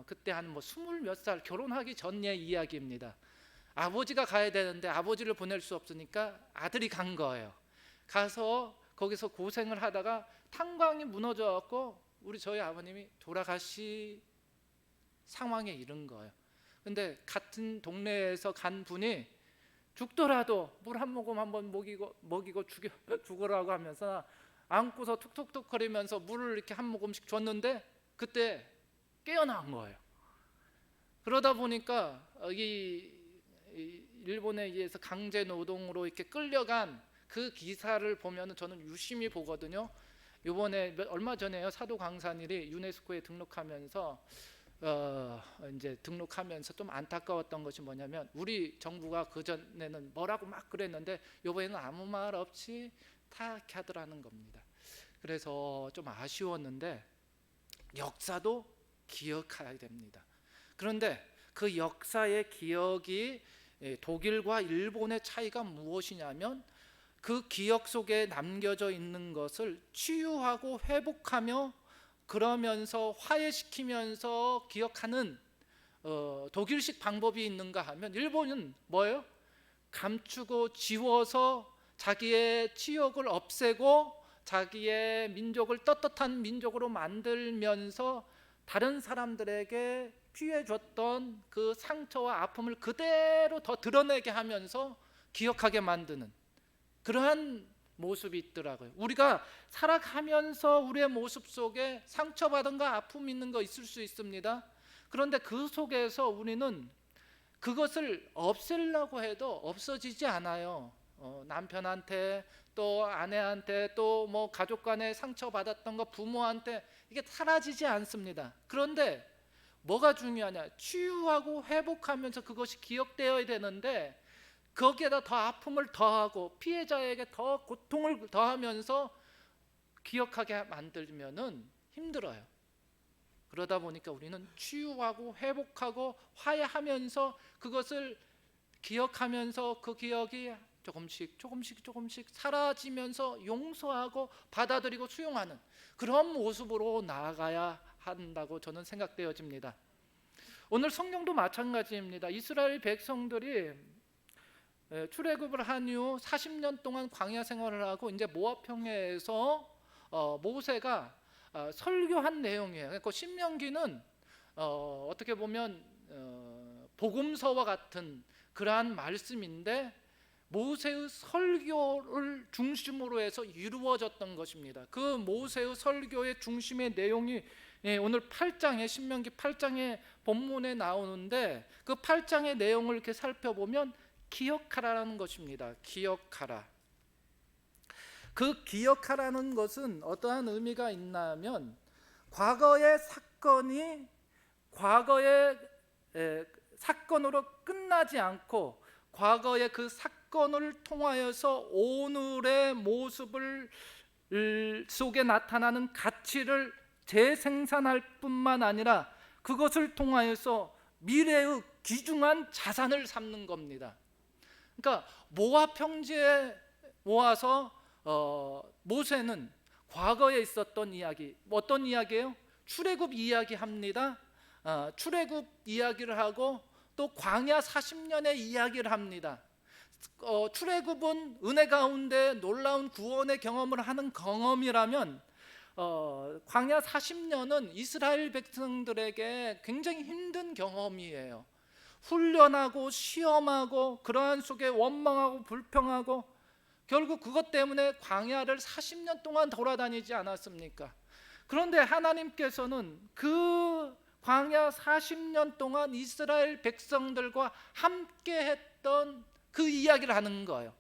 그때 한 뭐 20몇 살 결혼하기 전의 이야기입니다. 아버지가 가야 되는데 아버지를 보낼 수 없으니까 아들이 간 거예요. 가서 거기서 고생을 하다가 탄광이 무너져 갖고 저희 아버님이 돌아가시 상황에 이른 거예요. 근데 같은 동네에서 간 분이 죽더라도 물 한 모금 한번 먹이고 죽으라고 하면서 안고서 툭툭툭 거리면서 물을 이렇게 한 모금씩 줬는데 그때 깨어난 거예요. 그러다 보니까 일본에 의해서 강제 노동으로 이렇게 끌려간 그 기사를 보면은 저는 유심히 보거든요. 이번에 얼마 전에요, 사도 광산일이 유네스코에 등록하면서 이제 등록하면서 좀 안타까웠던 것이 뭐냐면 우리 정부가 그 전에는 뭐라고 막 그랬는데 이번에는 아무 말 없이 다 이렇게 하더라는 겁니다. 그래서 좀 아쉬웠는데 역사도 기억해야 됩니다. 그런데 그 역사의 기억이 독일과 일본의 차이가 무엇이냐면 그 기억 속에 남겨져 있는 것을 치유하고 회복하며 그러면서 화해시키면서 기억하는 독일식 방법이 있는가 하면 일본은 뭐예요? 감추고 지워서 자기의 치욕을 없애고 자기의 민족을 떳떳한 민족으로 만들면서 다른 사람들에게 피해줬던 그 상처와 아픔을 그대로 더 드러내게 하면서 기억하게 만드는 그러한 모습이 있더라고요. 우리가 살아가면서 우리의 모습 속에 상처받은 거, 아픔 있는 거 있을 수 있습니다. 그런데 그 속에서 우리는 그것을 없애려고 해도 없어지지 않아요. 남편한테 또 아내한테 또 뭐 가족 간에 상처받았던 거 부모한테 이게 사라지지 않습니다. 그런데 뭐가 중요하냐? 치유하고 회복하면서 그것이 기억되어야 되는데 거기에다 더 아픔을 더하고 피해자에게 더 고통을 더하면서 기억하게 만들면은 힘들어요. 그러다 보니까 우리는 치유하고 회복하고 화해하면서 그것을 기억하면서 그 기억이 조금씩 사라지면서 용서하고 받아들이고 수용하는 그런 모습으로 나아가야 한다고 저는 생각되어집니다. 오늘 성경도 마찬가지입니다. 이스라엘 백성들이 출애굽을 한 이후 40년 동안 광야 생활을 하고 이제 모압 평야에서 모세가 설교한 내용이에요. 그러니까 신명기는 어떻게 보면 복음서와 같은 그러한 말씀인데 모세의 설교를 중심으로 해서 이루어졌던 것입니다. 그 모세의 설교의 중심의 내용이 오늘 8장에 신명기 8장의 본문에 나오는데 그 8장의 내용을 이렇게 살펴보면 기억하라는 것입니다. 기억하라. 그 기억하라는 것은 어떠한 의미가 있냐면 과거의 사건이 과거의 사건으로 끝나지 않고 과거의 그 사건을 통하여서 오늘의 모습을 속에 나타나는 가치를 재생산할 뿐만 아니라 그것을 통하여서 미래의 귀중한 자산을 삼는 겁니다. 그러니까 모압 평지에 모아서 모세는 과거에 있었던 이야기, 어떤 이야기예요? 출애굽 이야기합니다. 출애굽 이야기를 하고 또 광야 40년의 이야기를 합니다. 출애굽은 은혜 가운데 놀라운 구원의 경험을 하는 경험이라면 광야 40년은 이스라엘 백성들에게 굉장히 힘든 경험이에요. 훈련하고 시험하고 그러한 속에 원망하고 불평하고 결국 그것 때문에 광야를 40년 동안 돌아다니지 않았습니까? 그런데 하나님께서는 그 광야 40년 동안 이스라엘 백성들과 함께 했던 그 이야기를 하는 거예요.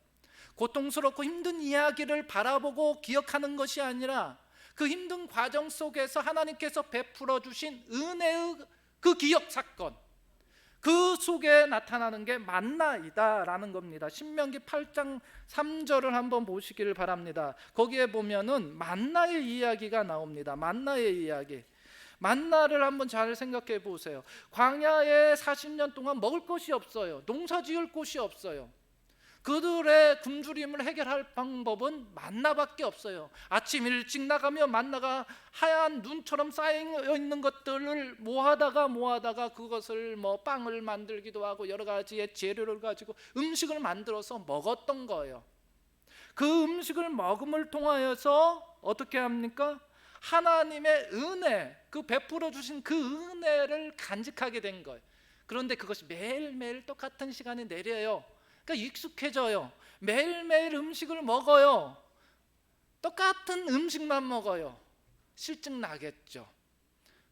고통스럽고 힘든 이야기를 바라보고 기억하는 것이 아니라 그 힘든 과정 속에서 하나님께서 베풀어 주신 은혜의 그 기억 사건, 그 속에 나타나는 게 만나이다라는 겁니다. 신명기 8장 3절을 한번 보시기를 바랍니다. 거기에 보면은 만나의 이야기가 나옵니다. 만나의 이야기. 만나를 한번 잘 생각해 보세요. 광야에 40년 동안 먹을 것이 없어요. 농사 지을 곳이 없어요. 그들의 굶주림을 해결할 방법은 만나밖에 없어요. 아침 일찍 나가면 만나가 하얀 눈처럼 쌓여 있는 것들을 모아다가 그것을 뭐 빵을 만들기도 하고 여러 가지의 재료를 가지고 음식을 만들어서 먹었던 거예요. 그 음식을 먹음을 통하여서 어떻게 합니까? 하나님의 은혜, 그 베풀어 주신 그 은혜를 간직하게 된 거예요. 그런데 그것이 매일매일 똑같은 시간에 내려요. 그러니까 익숙해져요. 매일매일 음식을 먹어요. 똑같은 음식만 먹어요. 실증 나겠죠.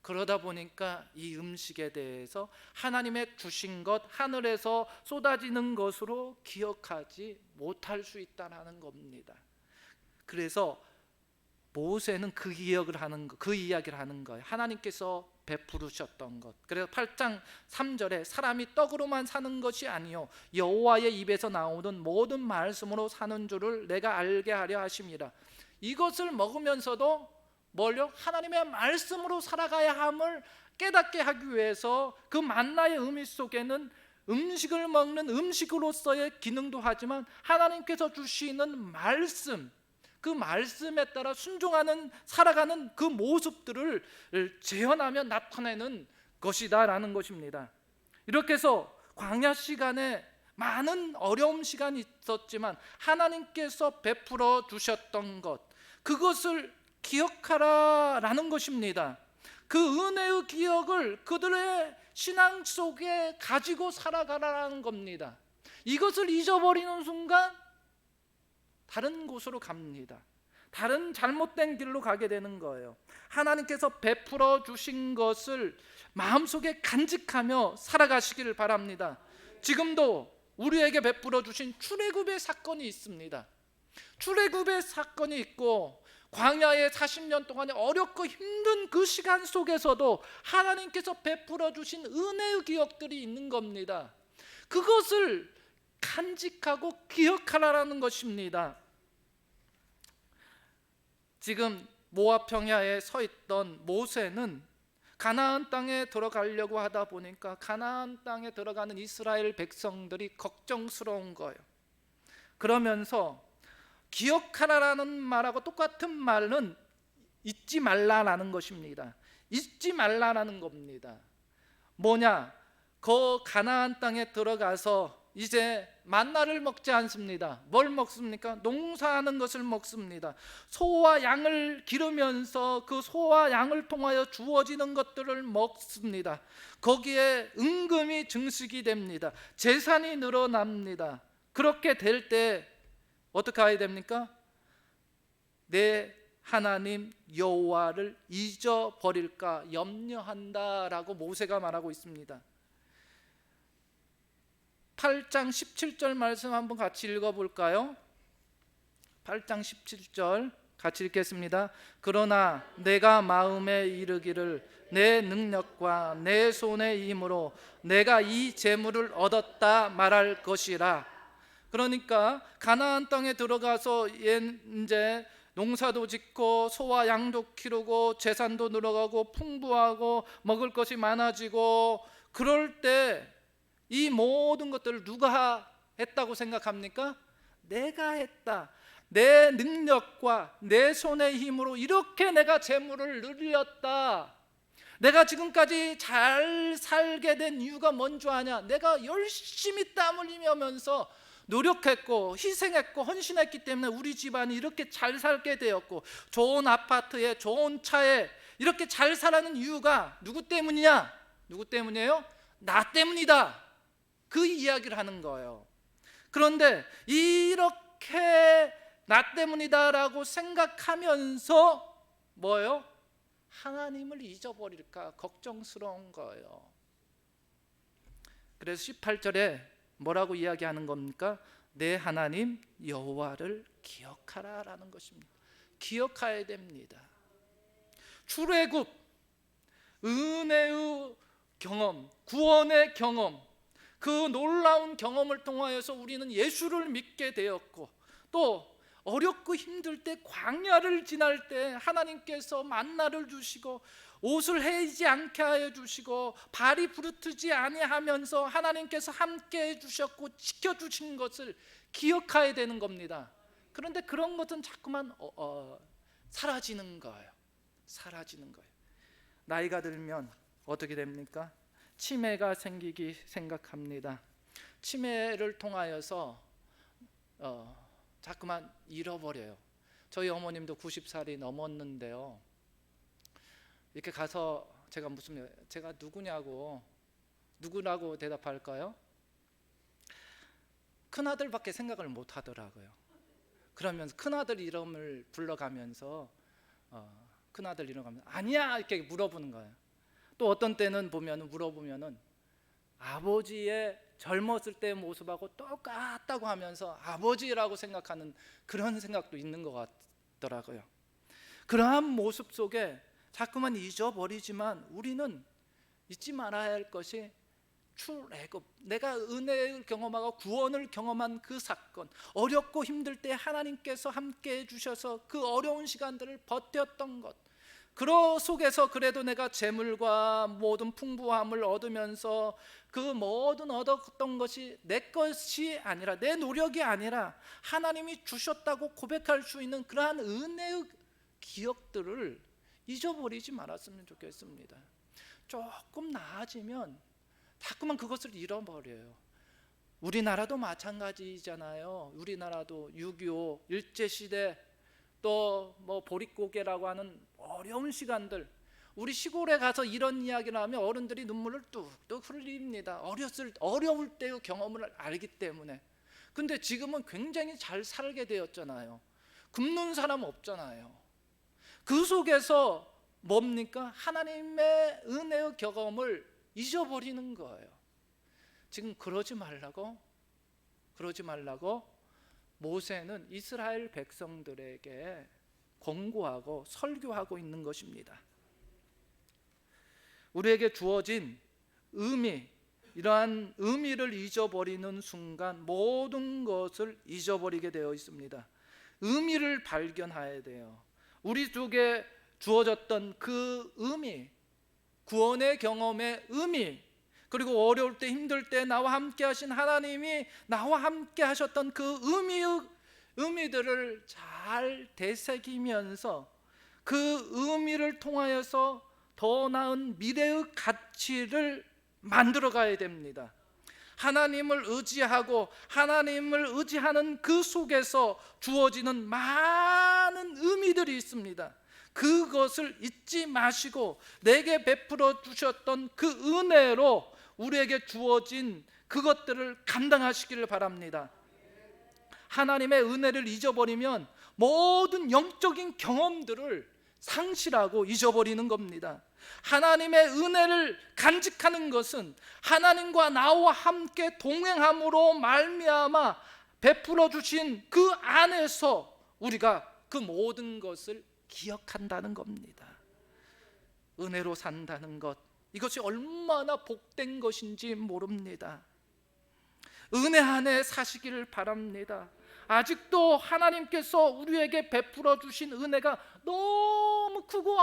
그러다 보니까 이 음식에 대해서 하나님의 주신 것, 하늘에서 쏟아지는 것으로 기억하지 못할 수 있다는 겁니다. 그래서 모세는 그 기억을 하는 거, 그 이야기를 하는 거예요. 하나님께서 베푸르셨던 것. 그래서 8장 3절에 사람이 떡으로만 사는 것이 아니요 여호와의 입에서 나오는 모든 말씀으로 사는 줄을 내가 알게 하려 하심이라. 이것을 먹으면서도 뭘요? 하나님의 말씀으로 살아가야 함을 깨닫게 하기 위해서 그 만나의 의미 속에는 음식을 먹는 음식으로서의 기능도 하지만 하나님께서 주시는 말씀, 그 말씀에 따라 순종하는 살아가는 그 모습들을 재현하며 나타내는 것이다라는 것입니다. 이렇게 해서 광야 시간에 많은 어려움 시간이 있었지만 하나님께서 베풀어 주셨던 것, 그것을 기억하라라는 것입니다. 그 은혜의 기억을 그들의 신앙 속에 가지고 살아가라는 겁니다. 이것을 잊어버리는 순간 다른 곳으로 갑니다. 다른 잘못된 길로 가게 되는 거예요. 하나님께서 베풀어 주신 것을 마음속에 간직하며 살아가시기를 바랍니다. 지금도 우리에게 베풀어 주신 출애굽의 사건이 있습니다. 출애굽의 사건이 있고 광야의 40년 동안의 어렵고 힘든 그 시간 속에서도 하나님께서 베풀어 주신 은혜의 기억들이 있는 겁니다. 그것을 간직하고 기억하라는 것입니다. 지금 모압 평야에 서 있던 모세는 가나안 땅에 들어가려고 하다 보니까 가나안 땅에 들어가는 이스라엘 백성들이 걱정스러운 거예요. 그러면서 기억하라라는 말하고 똑같은 말은 잊지 말라라는 것입니다. 잊지 말라라는 겁니다. 뭐냐? 그 가나안 땅에 들어가서 이제 만나를 먹지 않습니다. 뭘 먹습니까? 농사하는 것을 먹습니다. 소와 양을 기르면서 그 소와 양을 통하여 주어지는 것들을 먹습니다. 거기에 은금이 증식이 됩니다. 재산이 늘어납니다. 그렇게 될 때 어떻게 해야 됩니까? 내 하나님 여호와를 잊어버릴까 염려한다라고 모세가 말하고 있습니다. 8장 17절 말씀 한번 같이 읽어볼까요? 8장 17절 같이 읽겠습니다. 그러나 내가 마음에 이르기를 내 능력과 내 손의 힘으로 내가 이 재물을 얻었다 말할 것이라. 그러니까 가나안 땅에 들어가서 이제 농사도 짓고 소와 양도 기르고 재산도 늘어가고 풍부하고 먹을 것이 많아지고, 그럴 때 이 모든 것들을 누가 했다고 생각합니까? 내가 했다. 내 능력과 내 손의 힘으로 이렇게 내가 재물을 늘렸다. 내가 지금까지 잘 살게 된 이유가 뭔 줄 아냐? 내가 열심히 땀 흘리면서 노력했고 희생했고 헌신했기 때문에 우리 집안이 이렇게 잘 살게 되었고, 좋은 아파트에 좋은 차에 이렇게 잘 살아는 이유가 누구 때문이냐? 누구 때문이에요? 나 때문이다. 그 이야기를 하는 거예요. 그런데 이렇게 나 때문이다라고 생각하면서 뭐예요? 하나님을 잊어버릴까 걱정스러운 거예요. 그래서 18절에 뭐라고 이야기하는 겁니까? 내 하나님 여호와를 기억하라라는 것입니다. 기억해야 됩니다. 출애굽, 은혜의 경험, 구원의 경험, 그 놀라운 경험을 통하여서 우리는 예수를 믿게 되었고, 또 어렵고 힘들 때 광야를 지날 때 하나님께서 만나를 주시고 옷을 해이지 않게 하여 주시고 발이 부르트지 아니하면서 하나님께서 함께 해주셨고 지켜주신 것을 기억해야 되는 겁니다. 그런데 그런 것은 자꾸만 사라지는 거예요. 사라지는 거예요. 나이가 들면 어떻게 됩니까? 치매가 생기기 생각합니다. 치매를 통하여서 자꾸만 잃어버려요. 저희 어머님도 90살이 넘었는데요, 이렇게 가서 제가 누구라고 대답할까요? 큰아들밖에 생각을 못 하더라고요. 그러면서 큰아들 이름을 불러가면서 큰아들 이름 가면 아니야 이렇게 물어보는 거예요. 또 어떤 때는 물어보면은 아버지의 젊었을 때의 모습하고 똑같다고 하면서 아버지라고 생각하는 그런 생각도 있는 것 같더라고요. 그러한 모습 속에 자꾸만 잊어버리지만 우리는 잊지 말아야 할 것이 출애굽, 내가 은혜를 경험하고 구원을 경험한 그 사건, 어렵고 힘들 때 하나님께서 함께 해주셔서 그 어려운 시간들을 버텼던 것, 그 속에서 그래도 내가 재물과 모든 풍부함을 얻으면서 그 모든 얻었던 것이 내 것이 아니라, 내 노력이 아니라 하나님이 주셨다고 고백할 수 있는 그러한 은혜의 기억들을 잊어버리지 말았으면 좋겠습니다. 조금 나아지면 자꾸만 그것을 잃어버려요. 우리나라도 마찬가지잖아요. 우리나라도 6.25 일제시대, 또 뭐 보릿고개라고 하는 어려운 시간들, 우리 시골에 가서 이런 이야기를 하면 어른들이 눈물을 뚝뚝 흘립니다. 어려울 때의 경험을 알기 때문에. 근데 지금은 굉장히 잘 살게 되었잖아요. 굶는 사람 없잖아요. 그 속에서 뭡니까? 하나님의 은혜의 경험을 잊어버리는 거예요. 지금 그러지 말라고 모세는 이스라엘 백성들에게 권고하고 설교하고 있는 것입니다. 우리에게 주어진 의미, 이러한 의미를 잊어버리는 순간 모든 것을 잊어버리게 되어 있습니다. 의미를 발견해야 돼요. 우리 쪽에 주어졌던 그 의미, 구원의 경험의 의미, 그리고 어려울 때 힘들 때 나와 함께 하신 하나님이 나와 함께 하셨던 그 의미들을 잘 되새기면서 그 의미를 통하여서 더 나은 미래의 가치를 만들어 가야 됩니다. 하나님을 의지하고 하나님을 의지하는 그 속에서 주어지는 많은 의미들이 있습니다. 그것을 잊지 마시고 내게 베풀어 주셨던 그 은혜로 우리에게 주어진 그것들을 감당하시기를 바랍니다. 하나님의 은혜를 잊어버리면 모든 영적인 경험들을 상실하고 잊어버리는 겁니다. 하나님의 은혜를 간직하는 것은 하나님과 나와 함께 동행함으로 말미암아 베풀어 주신 그 안에서 우리가 그 모든 것을 기억한다는 겁니다. 은혜로 산다는 것, 이것이 얼마나 복된 것인지 모릅니다. 은혜 안에 사시기를 바랍니다. 아직도 하나님께서 우리에게 베풀어 주신 은혜가 너무 크고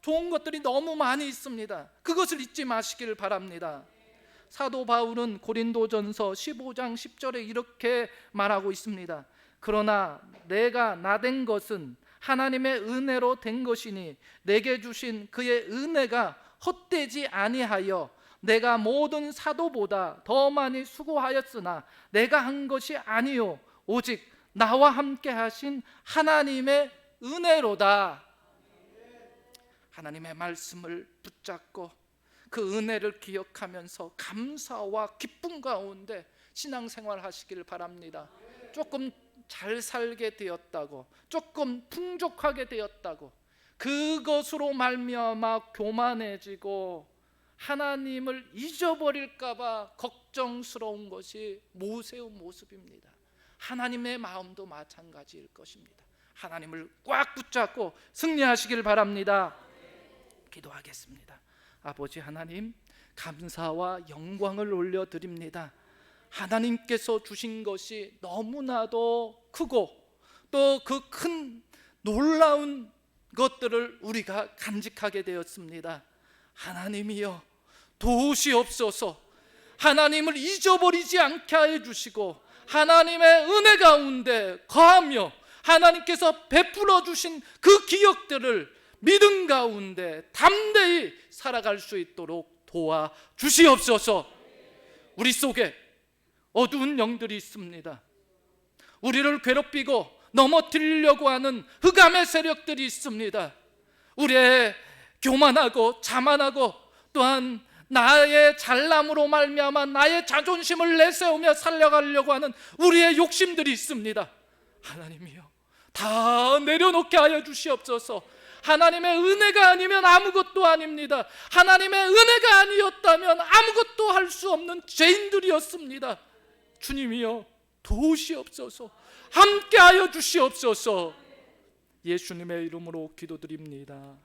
좋은 것들이 너무 많이 있습니다. 그것을 잊지 마시기를 바랍니다. 사도 바울은 고린도전서 15장 10절에 이렇게 말하고 있습니다. 그러나 내가 나된 것은 하나님의 은혜로 된 것이니 내게 주신 그의 은혜가 헛되지 아니하여 내가 모든 사도보다 더 많이 수고하였으나 내가 한 것이 아니요 오직 나와 함께 하신 하나님의 은혜로다. 하나님의 말씀을 붙잡고 그 은혜를 기억하면서 감사와 기쁨 가운데 신앙생활 하시기를 바랍니다. 조금 잘 살게 되었다고, 조금 풍족하게 되었다고, 그것으로 말미암아 교만해지고 하나님을 잊어버릴까 봐 걱정스러운 것이 모세의 모습입니다. 하나님의 마음도 마찬가지일 것입니다. 하나님을 꽉 붙잡고 승리하시길 바랍니다. 기도하겠습니다. 아버지 하나님, 감사와 영광을 올려드립니다. 하나님께서 주신 것이 너무나도 크고 또 그 큰 놀라운 것들을 우리가 간직하게 되었습니다. 하나님이여 도우시옵소서. 하나님을 잊어버리지 않게 하여 주시고 하나님의 은혜 가운데 거하며 하나님께서 베풀어 주신 그 기억들을 믿음 가운데 담대히 살아갈 수 있도록 도와 주시옵소서. 우리 속에 어두운 영들이 있습니다. 우리를 괴롭히고 넘어뜨리려고 하는 흑암의 세력들이 있습니다. 우리의 교만하고 자만하고 또한 나의 잘남으로 말미암아 나의 자존심을 내세우며 살려가려고 하는 우리의 욕심들이 있습니다. 하나님이여 다 내려놓게 하여 주시옵소서. 하나님의 은혜가 아니면 아무것도 아닙니다. 하나님의 은혜가 아니었다면 아무것도 할 수 없는 죄인들이었습니다. 주님이여 도우시옵소서. 함께하여 주시옵소서. 예수님의 이름으로 기도드립니다.